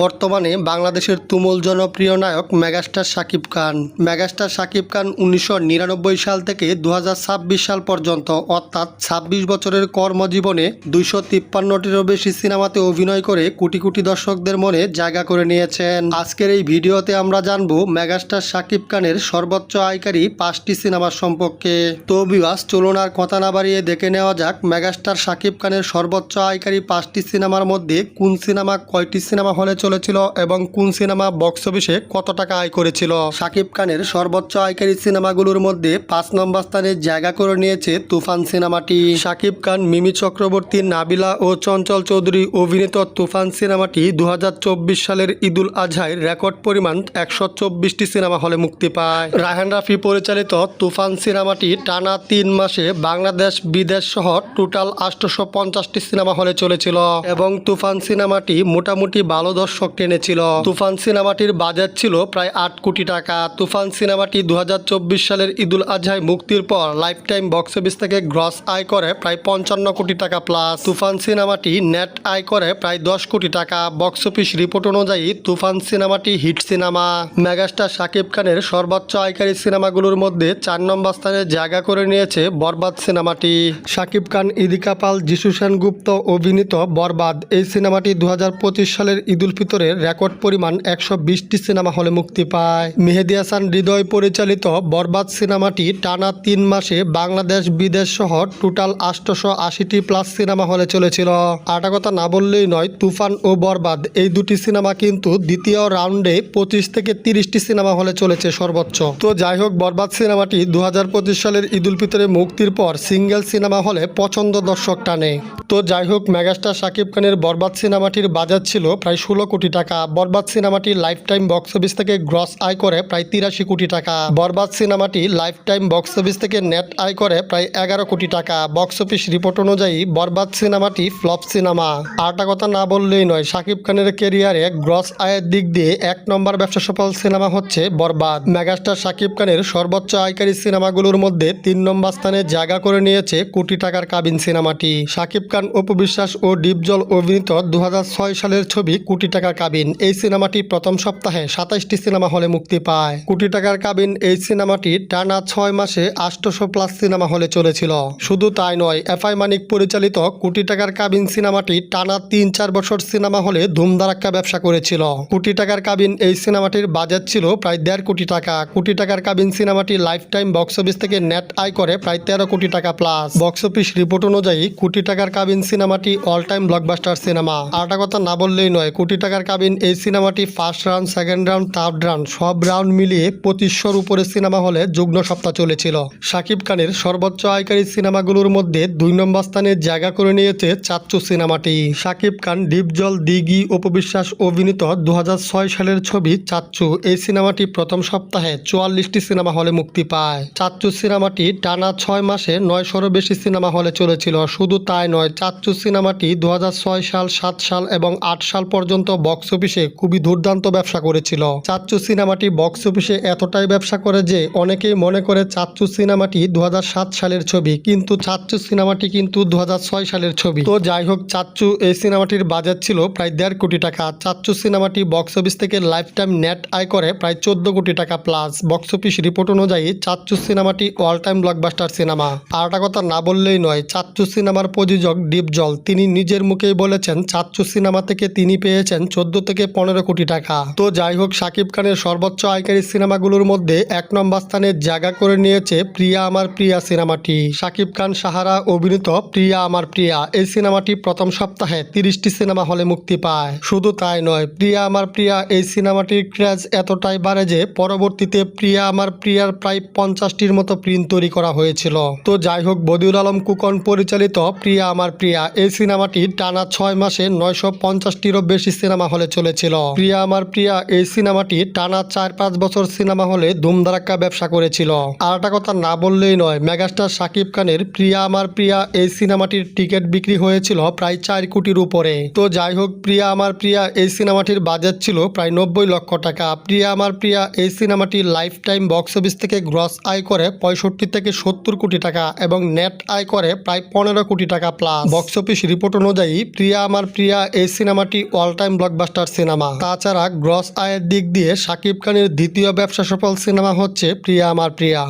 বর্তমানে বাংলাদেশের তুমুল জনপ্রিয় নায়ক মেগাস্টার শাকিব খান। মেগাস্টার শাকিব খান 1999 সাল থেকে 2026 সাল পর্যন্ত অর্থাৎ 26 বছরের কর্মজীবনে 253টিরও বেশি সিনেমাতে অভিনয় করে কোটি কোটি দর্শকদের মনে জায়গা করে নিয়েছেন। আজকের এই ভিডিওতে আমরা জানবো মেগাস্টার শাকিব খানের সর্বোচ্চ আয়কারী 5টি সিনেমার সম্পর্কে। তো ভিউয়ার্স, চলুন আর কথা না বাড়িয়ে দেখে নেওয়া যাক মেগাস্টার শাকিব খানের সর্বোচ্চ আয়কারী 5টি সিনেমার মধ্যে কোন সিনেমা কয়টি সিনেমা হলে চলেছিল এবং কোন সিনেমা বক্স অফিসে কত টাকা আয় করেছিল। শাকিব খানের সর্বোচ্চ আয়কারী সিনেমাগুলোর মধ্যে 5 নম্বর স্থানে জায়গা করে নিয়েছে তুফান সিনেমাটি। শাকিব খান, মিমি চক্রবর্তী, নাবিলা ও চঞ্চল চৌধুরী অভিনীত তুফান সিনেমাটি 2024 সালের ঈদুল আজহায় রেকর্ড পরিমাণ 124টি সিনেমা হলে মুক্তি পায়। রায়হান রাফি পরিচালিত তুফান সিনেমাটি টানা 3 মাসে বাংলাদেশ, বিদেশ সহ টোটাল 850টি সিনেমা হলে চলেছিল এবং তুফান সিনেমাটি মোটামুটি ভালো দর্শক টেনেছিল। তুফান সিনেমাটির বাজেট ছিল প্রায় 8 কোটি টাকা। তুফান সিনেমাটি 2024 সালের ঈদুল আজহায় মুক্তির পর লাইফ টাইম বক্স অফিস থেকে গ্রস আয় করে প্রায় 55 কোটি টাকা প্লাস। তুফান সিনেমাটি নেট আয় করে প্রায় 10 কোটি টাকা। বক্স অফিস রিপোর্ট অনুযায়ী তুফান সিনেমাটি হিট সিনেমা। মেগাস্টার শাকিব খানের সর্বোচ্চ আয়কারী সিনেমাগুলোর মধ্যে 4 নম্বর স্থানে জায়গা করে নিয়েছে বরবাদ সিনেমাটি। শাকিব খান, ইদিকা পাল, যিশু সেনগুপ্ত অভিনীত বরবাদ এই সিনেমাটি 2025 সালের ঈদুল ফিতরের রেকর্ড পরিমাণ 120টি সিনেমা হলে মুক্তি পায়। মেহেদী হাসান হৃদয় পরিচালিত বরবাদ সিনেমাটি টানা 3 মাসে বাংলাদেশ, বিদেশ সহ টোটাল 880টি প্লাস সিনেমা হলে চলেছিল। আটা কথা না বললেই নয়, তুফান ও বরবাদ এই দুটি সিনেমা কিন্তু দ্বিতীয় রাউন্ডে 25 থেকে 30টি সিনেমা হলে চলেছে সর্বোচ্চ। তো যাই হোক, বরবাদ সিনেমাটি 2025 সালের ঈদুল ফিতরে মুক্তির পর সিঙ্গেল সিনেমা হলে পছন্দ দর্শক টানে। তো যাই হোক, মেগাস্টার শাকিব খানের বরবাদ সিনেমাটির বাজেট ছিল প্রায় 16 কোটি টাকা। বরবাদ সিনেমাটি লাইফ টাইম বক্স অফিস থেকে গ্রস আয় করে প্রায় 83 কোটি টাকা। বরবাদ সিনেমাটি লাইফ টাইম বক্স অফিস থেকে নেট আয় করে প্রায় 11 কোটি টাকা। বক্স অফিস রিপোর্ট অনুযায়ী বরবাদ সিনেমাটি ফ্লপ সিনেমা। আরটা কথা না বললেই নয়, শাকিব খানের ক্যারিয়ারে গ্রস আয়ের দিক দিয়ে 1 নম্বর ব্যবসা সফল সিনেমা হচ্ছে বরবাদ। মেগাস্টার শাকিব খানের সর্বোচ্চ আয়কারী সিনেমাগুলোর মধ্যে 3 নম্বর স্থানে জায়গা করে নিয়েছে কোটি টাকার কাবিন সিনেমাটি। শাকিব খান, অপু বিশ্বাস ও ডিপজল অভিনীত 2006 সালের ছবি কোটি টাকার কাবিন এই সিনেমাটি প্রথম সপ্তাহে 27টি সিনেমা হলে মুক্তি পায়। কোটি টাকার কাবিন এই সিনেমাটি টানা 6 মাসে 800 প্লাস সিনেমা হলে চলেছিল। শুধু তাই নয়, এফআই মানিক পরিচালিত কোটি টাকার কাবিন সিনেমাটি টানা 3-4 বছর সিনেমা হলে ধুমধারাক্কা ব্যবসা করেছিল। কোটি টাকার কাবিন এই সিনেমাটির বাজেট ছিল প্রায় 1.5 কোটি টাকা। কোটি টাকার কাবিন সিনেমাটি লাইফ টাইম বক্স অফিস থেকে নেট আয় করে প্রায় 13 কোটি টাকা প্লাস। বক্স অফিস রিপোর্ট অনুযায়ী কোটি টাকার কাবিন সিনেমাটি অল টাইম ব্লকবাস্টার সিনেমা। আরটা কথা না বললেই নয়, কোটি টাকার কাবিন এই সিনেমাটি first round, second round, third round সব রাউন্ড মিলিয়ে 2500-র উপরে সিনেমা হলে যুগ্ম সপ্তাহ চলেছিল। শাকিব খানের সর্বোচ্চ আয়কারী সিনেমাগুলোর মধ্যে 2 নম্বর স্থানে জায়গা করে নিয়েছে চাচ্চু সিনেমাটি। শাকিব খান, ডিপজল, দিঘি, অপু বিশ্বাস অভিনীত 2006 সালের ছবি চাচ্চু এই সিনেমাটি প্রথম সপ্তাহে 44টি সিনেমা হলে মুক্তি পায়। চাচ্চু সিনেমাটি টানা 6 মাসে 900-রও বেশি সিনেমা হলে চলেছিল। শুধু তাই নয়, চাচ্চু সিনেমাটি 2006 সাল, 7 সাল এবং 8 সাল পর্যন্ত বক্স অফিসে খুবই দুর্দান্ত ব্যবসা করেছিল। চাচ্চু সিনেমাটি বক্স অফিসে এতটাই ব্যবসা করে যে অনেকেই মনে করে চাচ্চু সিনেমাটি 2007 সালের ছবি, কিন্তু চাচ্চু সিনেমাটি কিন্তু 2006 সালের ছবি। তো যাই হোক, চাচ্চু এই সিনেমাটির বাজেট ছিল প্রায় 1.5 কোটি টাকা। চাচ্চু সিনেমাটি বক্স অফিস থেকে লাইফ টাইম নেট আয় করে প্রায় 14 কোটি টাকা প্লাস। বক্স অফিস রিপোর্ট অনুযায়ী চাচ্চু সিনেমাটি অল টাইম ব্লকবাস্টার সিনেমা। আরটা কথা না বললেই নয়, চাচ্চু সিনেমার প্রযোজক ডিপজল তিনি নিজের মুখেই বলেছেন চাচ্চু সিনেমা থেকে তিনি পেয়েছেন 14 থেকে 15 কোটি টাকা। তো যাই হোক, শাকিব খানের সর্বোচ্চ আয়কারী সিনেমাগুলোর মধ্যে 1 নম্বর স্থানে জায়গা করে নিয়েছে প্রিয়া আমার প্রিয়া সিনেমাটি। শাকিব খান, সাহারা অভিনীত প্রিয়া আমার প্রিয়া এই সিনেমাটি প্রথম সপ্তাহে 30টি সিনেমা হলে মুক্তি পায়। শুধু তাই নয়, প্রিয়া আমার প্রিয়া এই সিনেমাটির ক্রেজ এতটাই বাড়ে যে পরবর্তীতে প্রিয়া আমার প্রিয়ার প্রায় 50টির মতো প্রিন্ট তৈরি করা হয়েছিল। তো যাই হোক, বদিউল আলম কুকন পরিচালিত প্রিয়া আমার প্রিয়া এই সিনেমাটি টানা 6 মাসে 950টিরও বেশি সিনেমা হলে চলেছিল। প্রিয়া আমার প্রিয়া এই সিনেমাটি টানা 4-5 বছর সিনেমা হলে ধুমধারাক্কা ব্যবসা করেছিল। আরটা কথা না বললেই নয়, মেগাস্টার শাকিব খানের প্রিয়া আমার প্রিয়া এই সিনেমাটির টিকিট বিক্রি হয়েছিল প্রায় 4 কোটির উপরে। তো যাই হোক, প্রিয়া আমার প্রিয়া এই সিনেমাটির বাজেট ছিল প্রায় 90 লক্ষ টাকা। প্রিয়া আমার প্রিয়া এই সিনেমাটি লাইফ টাইম বক্স অফিস থেকে গ্রস আয় করে 65 থেকে 70 কোটি টাকা এবং নেট আয় করে প্রায় 15 কোটি টাকা প্লাস। বক্স অফিস রিপোর্ট অনুযায়ী প্রিয়া আমার প্রিয়া এই সিনেমাটি all time block blockbuster cinema. তাছাড়া গ্রস আয়ের দিক দিয়ে শাকিব খানের দ্বিতীয় ব্যবসা সফল সিনেমা হচ্ছে প্রিয়া আমার প্রিয়া।